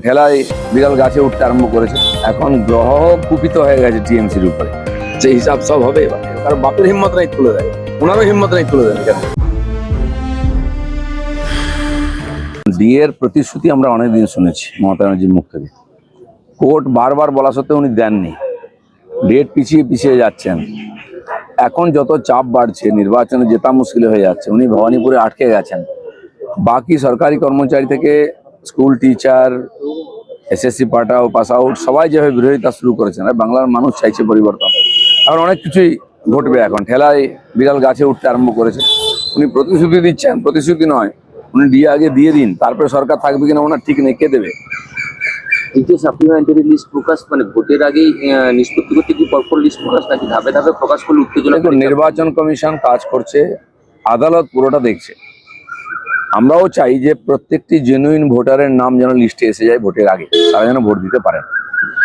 ঠেলায় বিড়াল গাছে উঠতে আরম্ভ করেছে। এখন গ্রহ কুপিত হয়ে গেছে টিএমসির উপরে। যে হিসাব সব হবে এবার, কারণ বাপের হিম্মত নাই তুলে দেয়, ওনারও হিম্মত নাই তুলে দেন। কেন ডিএর প্রতিশ্রুতি আমরা অনেকদিন শুনেছি মমতা ব্যানার্জির মুখ থেকে। কোর্ট বারবার বলা সত্ত্বেও উনি দেননি, ডেট পিছিয়ে পিছিয়ে যাচ্ছেন। এখন যত চাপ বাড়ছে, নির্বাচনে জেতা মুশকিল হয়ে যাচ্ছে, উনি ভবানীপুরে আটকে গেছেন। বাকি সরকারি কর্মচারী থেকে স্কুল টিচার, এসএসসি পাঠাও, পাস আউট, সবাই যেভাবে বিরোধিতা শুরু করেছেন। আর বাংলার মানুষ চাইছে পরিবর্তন। আর অনেক কিছুই ঘটবে। এখন ঠেলায় বিড়াল গাছে উঠতে আরম্ভ করেছে। উনি প্রতিশ্রুতি দিচ্ছেন, প্রতিশ্রুতি নয়, উনি ডিএ আগে দিয়ে দিন, তারপরে সরকার থাকবে কিনা ওনার ঠিক নেই, কে দেবে? এই যে সাপ্লিমেন্টারি লিস্ট প্রকাশ, মানে ভোটের আগেই নিষ্পত্তি করতে কি পরপর লিস্ট প্রকাশ, নাকি ধাপে ধাপে প্রকাশ করলে উত্তেজনা? দেখুন, নির্বাচন কমিশন কাজ করছে, আদালত পুরোটা দেখছে। আমরাও চাই যে প্রত্যেকটি জেনুইন ভোটারের নাম যেন লিস্টে এসে যায় ভোটের আগে, তারা যেন ভোট দিতে পারেন।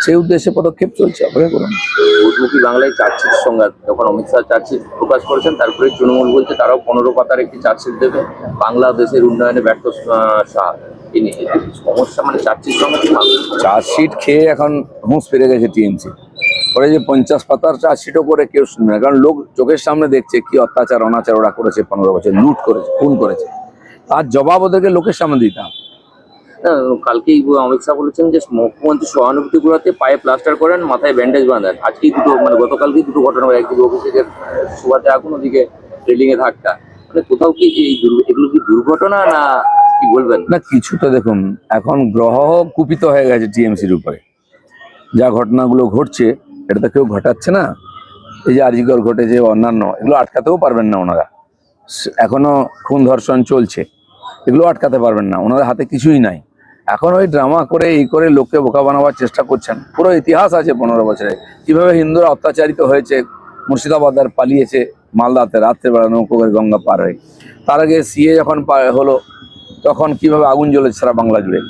সেই উদ্দেশ্যে পদক্ষেপ চলছে। অপেক্ষা করুন। ভোটমুখী বাংলায় চার্জশিট সংঘাত, যখন অমিত শাহ চার্জশিট প্রকাশ করেছেন, তারপরে তৃণমূল বলছে তারাও 15 পাতার একটি চার্জশিট দেবে, বাংলাদেশের উন্নয়নে ব্যর্থ শাহ। সমস্যা মানে চার্জশিট সংঘাত। চার্জশিট খেয়ে এখন হুঁশ ফিরে গেছে টিএমসি। পরে যে 50 পাতার চার্জশিটও করে কেউ শুনবে না, কারণ লোক চোখের সামনে দেখছে কি অত্যাচার অনাচার ওরা করেছে, 15 বছর লুট করেছে, খুন করেছে। তার জবাব ওদেরকে লোকের সামনে দিতে হবে। কালকেই অমিত শাহ বলেছেন যে মুখ্যমন্ত্রী সহানুভূতি গুলোতে পায়ে প্লাস্টার করেন, মাথায় ব্যান্ডেজ বাঁধেন। আজকেই দুটো, মানে গতকালকেই দুটো ঘটনা হয়, একদিকে অভিষেকের সুবাদে আগুন, ওদিকে রেলিং এ ধাক্কা। মানে কোথাও কি এগুলো কি দুর্ঘটনা, না কি বলবেন? না, কিছুটা দেখুন, এখন গ্রহ কুপিত হয়ে গেছে টিএমসির উপরে। যা ঘটনাগুলো ঘটছে, এটা তো কেউ ঘটাচ্ছে না। এই যে আরজিকর ঘটেছে, অন্যান্য, এগুলো আটকাতেও পারবেন না ওনারা। এখনো খুন ধর্ষণ চলছে, এগুলো আটকাতে পারবেন না, ওনাদের হাতে কিছুই নাই। এখন ওই ড্রামা করে এই করে লোককে বোকা বানাবার চেষ্টা করছেন। পুরো ইতিহাস আছে 15 বছরে কিভাবে হিন্দুরা অত্যাচারিত হয়েছে। মুর্শিদাবাদ পালিয়েছে মালদাতে রাত্রেবেলা নৌকো করে গঙ্গা পার হয়ে। তার আগে সিএ যখন হলো, তখন কিভাবে আগুন জ্বলেছে সারা বাংলা জুড়ে।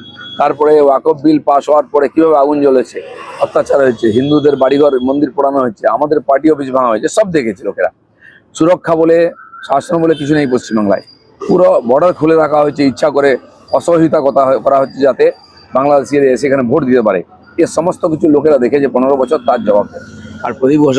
তারপরে ওয়াকফ বিল পাস হওয়ার পরে কিভাবে আগুন জ্বলেছে, অত্যাচার হয়েছে, হিন্দুদের বাড়িঘর মন্দির পোড়ানো হয়েছে, আমাদের পার্টি অফিস ভাঙা হয়েছে, সব দেখেছে লোকেরা। সুরক্ষা বলে, শাসন বলে কিছু নেই পশ্চিমবাংলায়। পুরো বর্ডার খুলে রাখা হয়েছে, ইচ্ছা করে অসহযোগিতা করা হচ্ছে যাতে বাংলাদেশিরা এসে এখানে ভোট দিতে পারে। এ সমস্ত কিছু লোকেরা দেখেছে 15 বছর, তার জবাব দেয়। আর প্রদীপ ঘোষ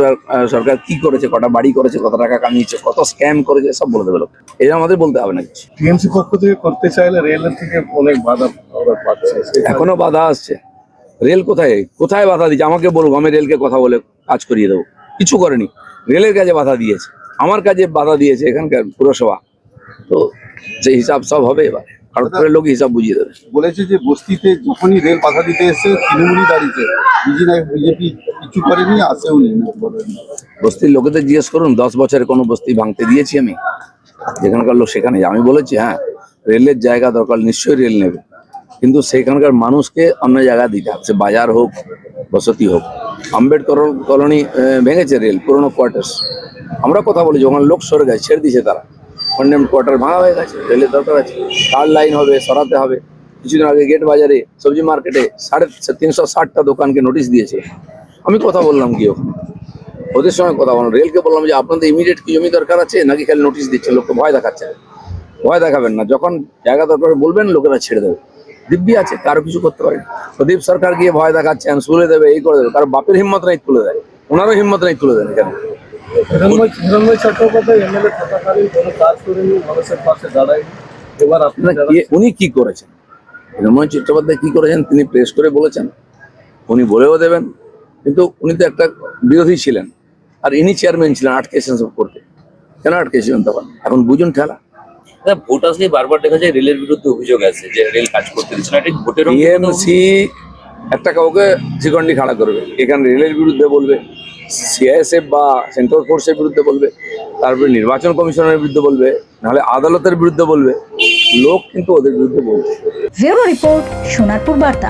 সরকার কি করেছে, কটা বাড়ি করেছে, কত টাকা কামিয়েছে, কত স্ক্যাম করেছে, সব বলে দেবে লোক। এটা আমাদের বলতে হবে না কিছু। টিএমসি পক্ষ থেকে করতে চাইলে রেলের থেকে অনেক বাধা আমরা পাচ্ছি। এখনো বাধা আসছে। রেল কোথায় কোথায় বাধা দিচ্ছে আমাকে বলবো, আমি রেলকে কথা বলে কাজ করিয়ে দেবো। কিছু করেনি। রেলের কাজে বাধা দিয়েছে, আমার কাজে বাধা দিয়েছে এখানকার পুরসভা। তো যে হিসাব সব হবে এবার, ভারতের লোক হিসাব বুঝিয়ে দেবে। বলেছে যে বস্তিতে যখনই রেল বাধা দিতে এসে তৃণমূলই দাঁড়িয়েছে, বিজেপি কিছু করেনি, আসেও নি। বস্তির লোকেদের জিজ্ঞেস করুন, 10 বছরে কোনো বস্তি ভাঙতে দিয়েছি আমি? যেখানকার লোক সেখানে। আমি বলেছি হ্যাঁ, রেলের জায়গা দরকার, নিশ্চয়ই রেল নেবে, কিন্তু সেখানকার মানুষকে অন্য জায়গা দিতে হবে। সে বাজার হোক, বসতি হোক। আম্বেদকর কলোনি ভেঙেছে রেল, পুরোনো কোয়ার্টার্স। আমরা কথা বলি, যখন লোক সরে গেছে, ছেড়ে দিয়েছে তারা, কন্ডেম কোয়ার্টার ভাঙা হয়ে গেছে, রেলের দরকার আছে। কার লাইন হবে, সরাতে হবে। কিছুদিন আগে গেট বাজারে, সবজি মার্কেটে 360টা দোকানকে নোটিশ দিয়েছে। আমি কথা বললাম গিয়ে ওখানে, ওদের সঙ্গে কথা বললাম, রেলকে বললাম যে আপনাদের ইমিডিয়েট কি জমি দরকার আছে, নাকি খালি নোটিশ দিচ্ছে, লোককে ভয় দেখাচ্ছে? ভয় দেখাবেন না, যখন জায়গা দরকার বলবেন, লোকেরা ছেড়ে দেবে। দিব্যি আছে, কারো কিছু করতে পারে। প্রদীপ সরকার গিয়ে ভয় দেখাচ্ছেন, তুলে দেবে, এই করে দেবে, কারো বাপের হিম্মত নাই তুলে দেয়, ওনারও হিম্মত নাই তুলে দেন। কেন হিরণময় চট্টোপাধ্যায় এমএলএ থাকাকালীন কোনো কাজ করেনি, মানুষের পাশে দাঁড়ায়নি। এবার উনি কি করেছেন, হিরণময় চট্টোপাধ্যায় কি করেছেন তিনি প্রেস করে বলেছেন, উনি বলেও দেবেন। কিন্তু উনি তো একটা বিরোধী ছিলেন, আর ইনি চেয়ারম্যান ছিলেন, আটকেছেন সব করতে। কেন আটকেছিলেন তখন? এখন বুঝুন ঠেলা। ভোট আসলে বারবার দেখা যায় রেলের বিরুদ্ধে অভিযোগ আছে যে রেল কাজ করতে দিচ্ছে না। এটা ভোটের টিএমসি একটা কাউকে শিকন্ডি খাড়া করবে, এখানে রেলের বিরুদ্ধে বলবে, সিআইএসএফ বা সেন্ট্রাল ফোর্সের বিরুদ্ধে বলবে, তারপরে নির্বাচন কমিশনের বিরুদ্ধে বলবে, নাহলে আদালতের বিরুদ্ধে বলবে। লোক কিন্তু ওদের বিরুদ্ধে বলবে। ব্যুরো রিপোর্ট, সোনারপুর বার্তা।